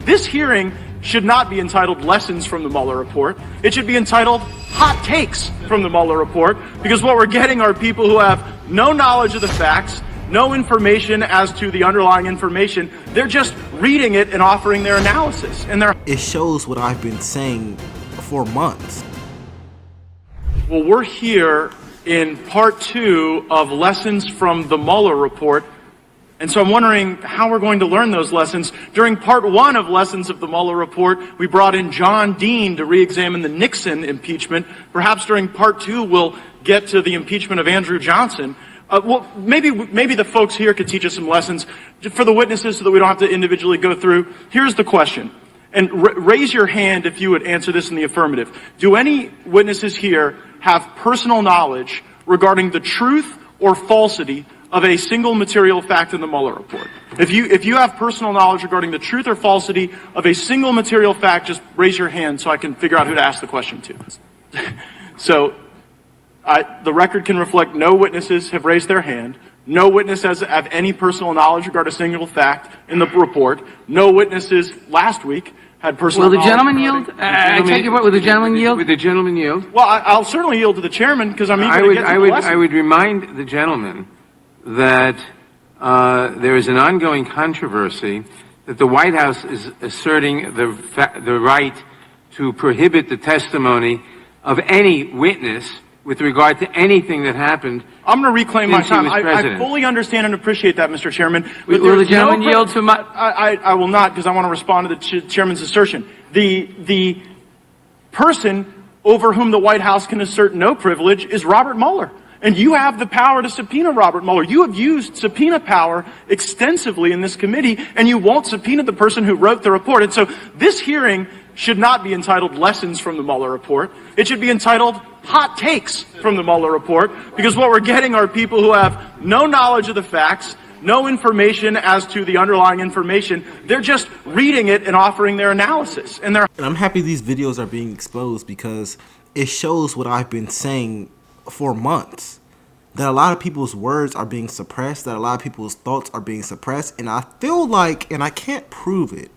this hearing should not be entitled Lessons from the Mueller Report. It should be entitled Hot Takes from the Mueller Report, because what we're getting are people who have no knowledge of the facts, no information as to the underlying information. They're just reading it and offering their analysis. And it shows what I've been saying for months. Well, we're here in part 2 of Lessons from the Mueller Report. And so I'm wondering how we're going to learn those lessons. During part 1 of Lessons of the Mueller Report, we brought in John Dean to re-examine the Nixon impeachment. Perhaps during part 2, we'll get to the impeachment of Andrew Johnson. Well, maybe the folks here could teach us some lessons for the witnesses so that we don't have to individually go through. Here's the question. And raise your hand if you would answer this in the affirmative. Do any witnesses here have personal knowledge regarding the truth or falsity of a single material fact in the Mueller Report? If you have personal knowledge regarding the truth or falsity of a single material fact, just raise your hand so I can figure out who to ask the question to. So the record can reflect no witnesses have raised their hand. No witnesses have any personal knowledge regarding a single fact in the report. No witnesses last week had personal knowledge. Will the gentleman yield? I take your point. Will the gentleman yield? Would the gentleman yield? Well, I'll certainly yield to the chairman because I'm eager to get to the lesson. I would remind the gentleman that there is an ongoing controversy that the White House is asserting the right to prohibit the testimony of any witness with regard to anything that happened. I'm going to reclaim my time. I fully understand and appreciate that, Mr. Chairman. But will the gentleman yield to my... I will not, because I want to respond to the chairman's assertion. The person over whom the White House can assert no privilege is Robert Mueller. And you have the power to subpoena Robert Mueller. You have used subpoena power extensively in this committee, and you won't subpoena the person who wrote the report. And so this hearing should not be entitled Lessons from the Mueller Report. It should be entitled Hot Takes from the Mueller Report, because what we're getting are people who have no knowledge of the facts, no information as to the underlying information. They're just reading it and offering their analysis. And I'm happy these videos are being exposed because it shows what I've been saying for months, that a lot of people's words are being suppressed, that a lot of people's thoughts are being suppressed. And I feel like, and I can't prove it,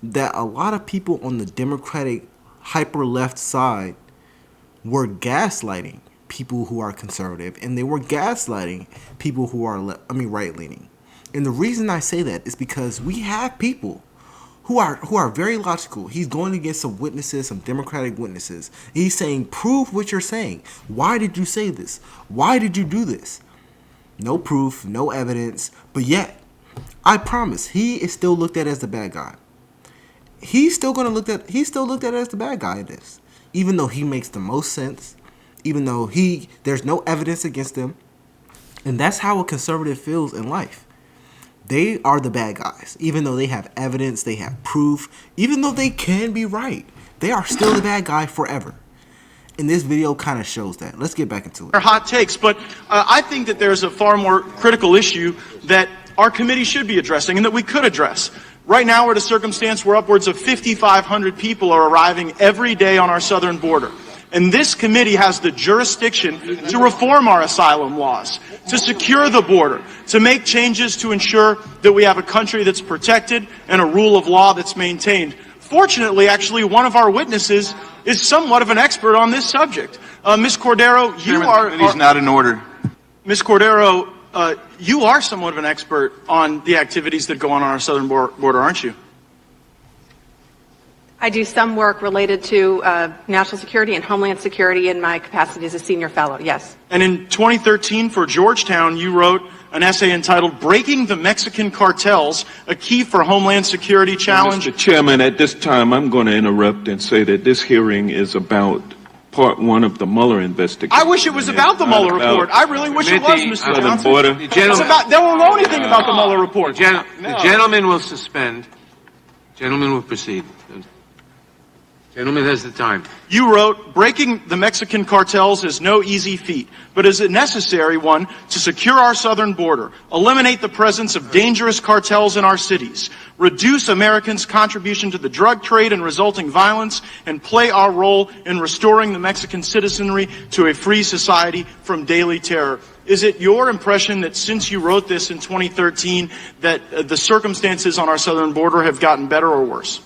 that a lot of people on the Democratic hyper left side were gaslighting people who are conservative, and they were gaslighting people who are right leaning. And the reason I say that is because we have people who are very logical. He's going against some witnesses, some Democratic witnesses. He's saying, prove what you're saying. Why did you say this? Why did you do this? No proof, no evidence, but yet, I promise, he is still looked at as the bad guy. He's still looked at as the bad guy in this, even though he makes the most sense, even though there's no evidence against him. And that's how a conservative feels in life. They are the bad guys, even though they have evidence, they have proof, even though they can be right. They are still the bad guy forever. And this video kind of shows that. Let's get back into it. They're hot takes, but I think that there's a far more critical issue that our committee should be addressing and that we could address. Right now we're at a circumstance where upwards of 5,500 people are arriving every day on our southern border. And this committee has the jurisdiction to reform our asylum laws, to secure the border, to make changes to ensure that we have a country that's protected and a rule of law that's maintained. Fortunately, actually, one of our witnesses is somewhat of an expert on this subject. Ms. Cordero, you are... He's not in order. Ms. Cordero, you are somewhat of an expert on the activities that go on our southern border, aren't you? I do some work related to national security and homeland security in my capacity as a senior fellow, yes. And in 2013 for Georgetown, you wrote an essay entitled Breaking the Mexican Cartels, a Key for Homeland Security Challenge. Mr. Chairman, at this time, I'm going to interrupt and say that this hearing is about part 1 of the Mueller investigation. I wish it was about the Mueller Report. I really wish it was, Mr. Johnson. They won't know anything about the Mueller Report. The gentleman will suspend. Gentleman will proceed. Gentleman has the time. You wrote, breaking the Mexican cartels is no easy feat, but is a necessary one to secure our southern border, eliminate the presence of dangerous cartels in our cities, reduce Americans' contribution to the drug trade and resulting violence, and play our role in restoring the Mexican citizenry to a free society from daily terror. Is it your impression that since you wrote this in 2013 that the circumstances on our southern border have gotten better or worse?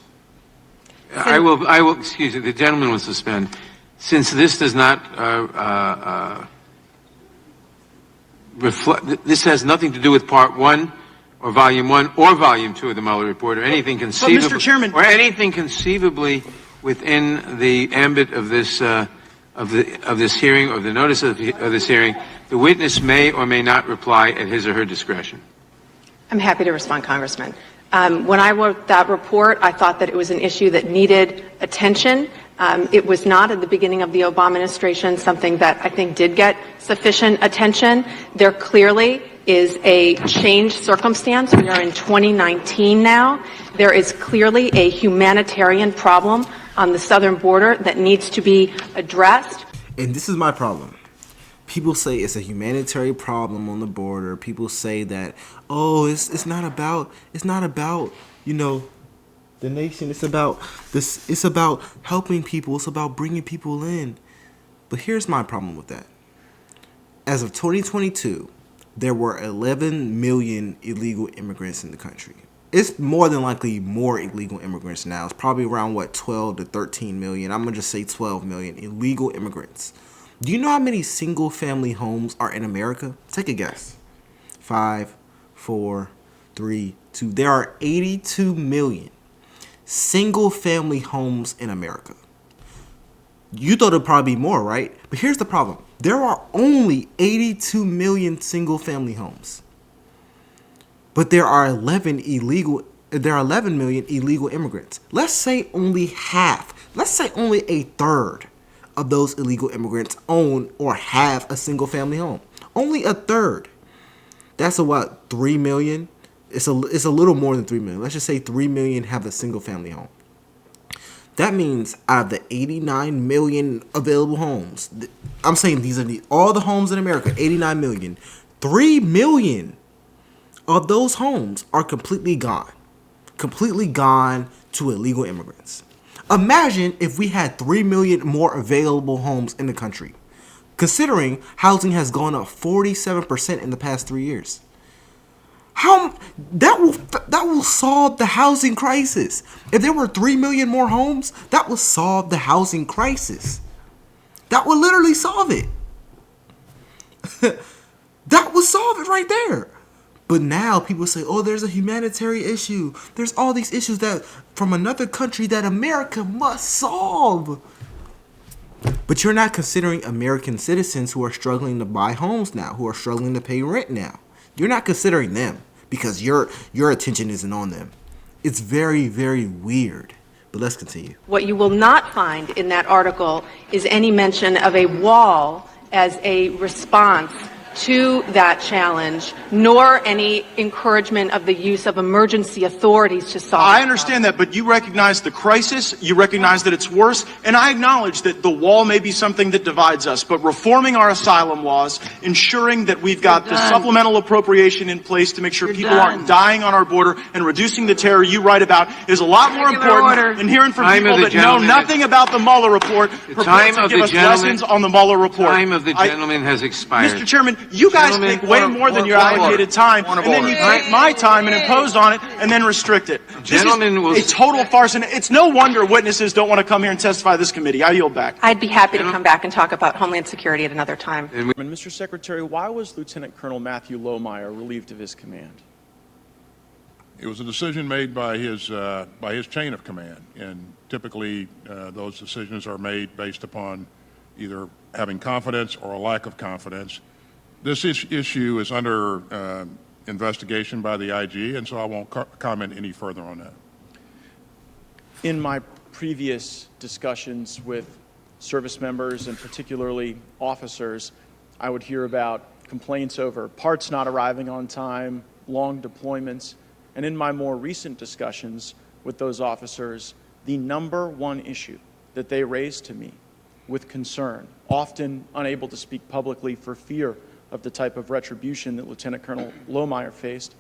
I will, excuse me, the gentleman will suspend. Since this does not reflect, this has nothing to do with Part 1 or Volume 1 or Volume 2 of the Mueller Report or anything conceivably, Mr. Chairman, or anything conceivably within the ambit of this of this hearing or the notice of this hearing, the witness may or may not reply at his or her discretion. I'm happy to respond, Congressman. When I wrote that report, I thought that it was an issue that needed attention. It was not at the beginning of the Obama administration something that I think did get sufficient attention. There clearly is a changed circumstance. We are in 2019 now. There is clearly a humanitarian problem on the southern border that needs to be addressed. And this is my problem. People say it's a humanitarian problem on the border. People say that, oh, it's not about you know, the nation. It's about this. It's about helping people. It's about bringing people in. But here's my problem with that. As of 2022, there were 11 million illegal immigrants in the country. It's more than likely more illegal immigrants now. It's probably around, 12 to 13 million. I'm going to just say 12 million illegal immigrants. Do you know how many single-family homes are in America? Take a guess. 5, 4, 3, 2. There are 82 million single-family homes in America. You thought it'd probably be more, right? But here's the problem. There are only 82 million single-family homes. But there are 11 million illegal immigrants. Let's say only half. Let's say only a third of those illegal immigrants own or have a single-family home. Only a third. That's 3 million? It's a little more than 3 million. Let's just say 3 million have a single-family home. That means out of the 89 million available homes, I'm saying these are all the homes in America, 89 million, 3 million of those homes are completely gone to illegal immigrants. Imagine if we had 3 million more available homes in the country, considering housing has gone up 47% in the past 3 years. How that will solve the housing crisis. If there were 3 million more homes, that would solve the housing crisis. That would literally solve it. That would solve it right there. But now people say, oh, there's a humanitarian issue. There's all these issues that from another country that America must solve. But you're not considering American citizens who are struggling to buy homes now, who are struggling to pay rent now. You're not considering them because your attention isn't on them. It's very, very weird. But let's continue. What you will not find in that article is any mention of a wall as a response to that challenge, nor any encouragement of the use of emergency authorities to solve it. I understand that, but you recognize the crisis, you recognize that it's worse, and I acknowledge that the wall may be something that divides us, but reforming our asylum laws, ensuring that we've got the supplemental appropriation in place to make sure people aren't dying on our border, and reducing the terror you write about is a lot more important than hearing from people that know nothing about the Muller Report, prepared to give us lessons on the Muller Report. The time of the gentleman has expired. Mr. Chairman, you guys take way more than your allocated time, and then you take my time and impose on it, and then restrict it. This is a total farce, and it's no wonder witnesses don't want to come here and testify this committee. I yield back. I'd be happy to come back and talk about Homeland Security at another time. Mr. Secretary, why was Lieutenant Colonel Matthew Lohmeyer relieved of his command? It was a decision made by his chain of command, and typically those decisions are made based upon either having confidence or a lack of confidence. This issue is under investigation by the IG, and so I won't comment any further on that. In my previous discussions with service members and particularly officers, I would hear about complaints over parts not arriving on time, long deployments, and in my more recent discussions with those officers, the number one issue that they raised to me with concern, often unable to speak publicly for fear of the type of retribution that Lieutenant Colonel Lohmeyer faced,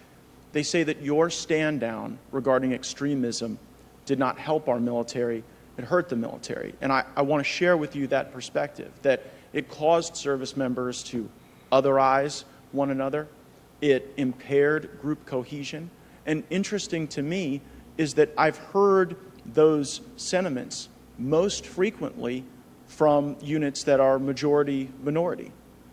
they say that your stand down regarding extremism did not help our military, it hurt the military. And I want to share with you that perspective, that it caused service members to otherize one another. It impaired group cohesion. And interesting to me is that I've heard those sentiments most frequently from units that are majority minority,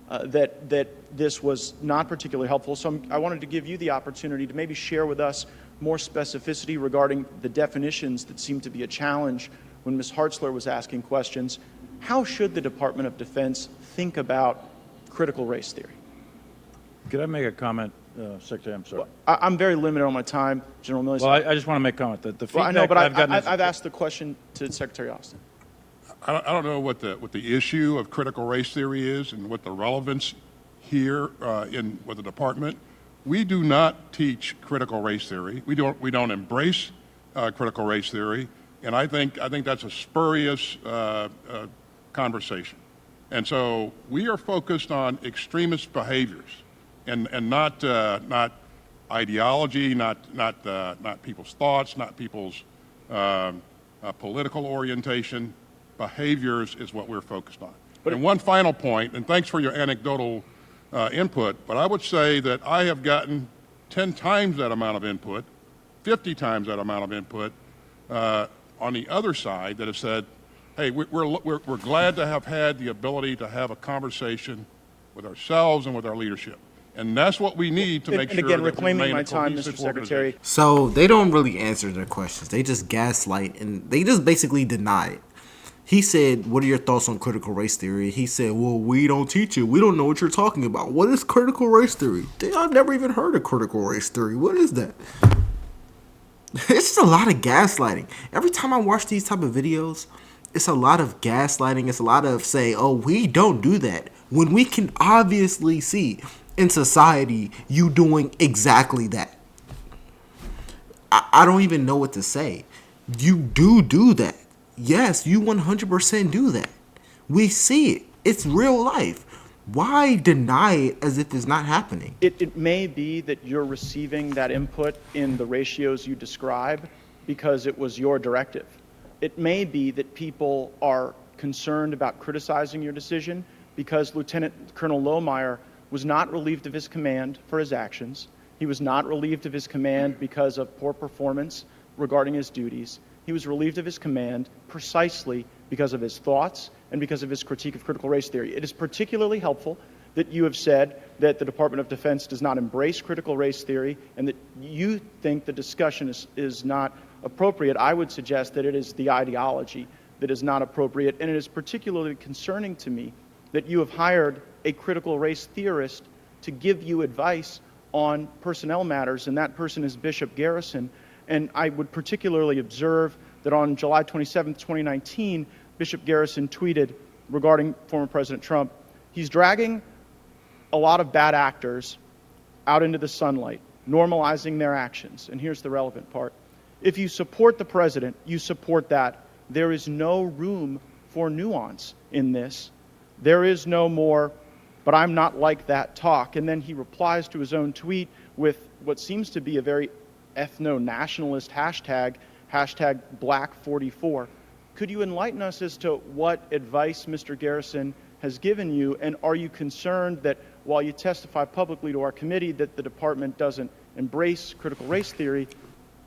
that this was not particularly helpful. So I wanted to give you the opportunity to maybe share with us more specificity regarding the definitions that seem to be a challenge when Ms. Hartzler was asking questions. How should the Department of Defense think about critical race theory? Could I make a comment, Secretary? I'm sorry. I'm very limited on my time, General Milley. Well, I just want to make a comment. The feedback I know, but I've gotten I've asked the question to Secretary Austin. I don't know what the issue of critical race theory is and what the relevance here with the department. We do not teach critical race theory. We don't embrace critical race theory, and I think that's a spurious conversation. And so we are focused on extremist behaviors, and not ideology, not people's thoughts, not people's political orientation. Behaviors is what we're focused on. And one final point, and thanks for your anecdotal input, but I would say that I have gotten 10 times that amount of input, 50 times that amount of input on the other side that have said, hey, we're glad to have had the ability to have a conversation with ourselves and with our leadership. And that's what we need to make and sure again, that we reclaiming remain my a time, cohesive Mr. Secretary. organization. So they don't really answer their questions. They just gaslight and they just basically deny it. He said, what are your thoughts on critical race theory? He said, well, we don't teach it. We don't know what you're talking about. What is critical race theory? I've never even heard of critical race theory. What is that? It's just a lot of gaslighting. Every time I watch these type of videos, it's a lot of gaslighting. It's a lot of saying, oh, we don't do that. When we can obviously see in society you doing exactly that. I don't even know what to say. You do that. Yes, you 100% do that. We see it. It's real life. Why deny it as if it's not happening? It may be that you're receiving that input in the ratios you describe because it was your directive. It may be that people are concerned about criticizing your decision because Lieutenant Colonel Lohmeyer was not relieved of his command for his actions. He was not relieved of his command because of poor performance regarding his duties. He was relieved of his command precisely because of his thoughts and because of his critique of critical race theory. It is particularly helpful that you have said that the Department of Defense does not embrace critical race theory and that you think the discussion is not appropriate. I would suggest that it is the ideology that is not appropriate, and it is particularly concerning to me that you have hired a critical race theorist to give you advice on personnel matters, and that person is Bishop Garrison. And I would particularly observe that on July 27, 2019, Bishop Garrison tweeted regarding former President Trump, he's dragging a lot of bad actors out into the sunlight, normalizing their actions. And here's the relevant part. If you support the president, you support that. There is no room for nuance in this. There is no more, but I'm not like that talk. And then he replies to his own tweet with what seems to be a very ethno-nationalist hashtag Black44. Could you enlighten us as to what advice Mr. Garrison has given you, and are you concerned that while you testify publicly to our committee that the department doesn't embrace critical race theory,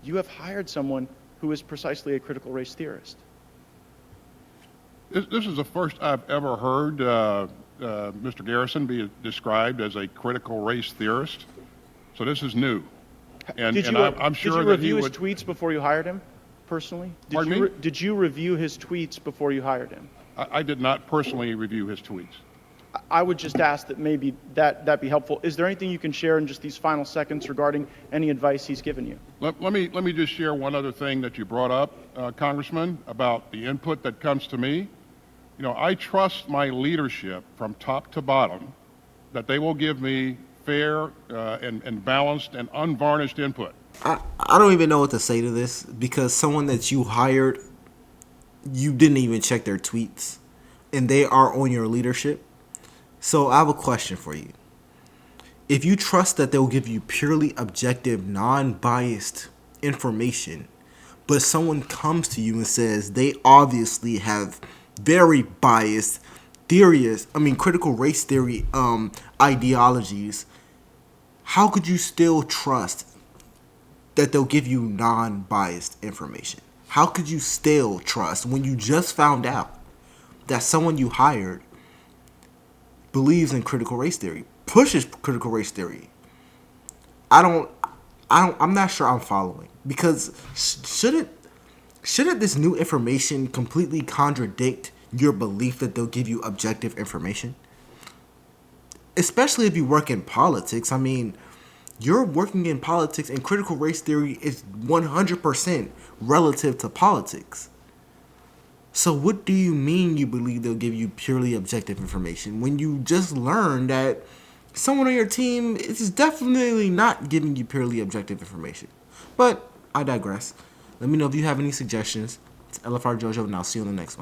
you have hired someone who is precisely a critical race theorist? This is the first I've ever heard Mr. Garrison be described as a critical race theorist, so this is new. I'm sure did you that review he his would. tweets before you hired him, personally? Pardon me? Did you review his tweets before you hired him? I did not personally review his tweets. I would just ask that maybe that be helpful. Is there anything you can share in just these final seconds regarding any advice he's given you? Let me just share one other thing that you brought up, Congressman, about the input that comes to me. You know, I trust my leadership from top to bottom that they will give me fair and balanced and unvarnished input. I don't even know what to say to this because someone that you hired, you didn't even check their tweets, and they are on your leadership. So I have a question for you. If you trust that they'll give you purely objective, non-biased information, but someone comes to you and says they obviously have very biased critical race theory ideologies, how could you still trust that they'll give you non-biased information? How could you still trust when you just found out that someone you hired believes in critical race theory, pushes critical race theory? I'm not sure I'm following, because shouldn't this new information completely contradict your belief that they'll give you objective information? Especially if you work in politics. I mean, you're working in politics, and critical race theory is 100% relative to politics. So what do you mean you believe they'll give you purely objective information when you just learned that someone on your team is definitely not giving you purely objective information? But I digress. Let me know if you have any suggestions. It's LFR Jojo, and I'll see you on the next one.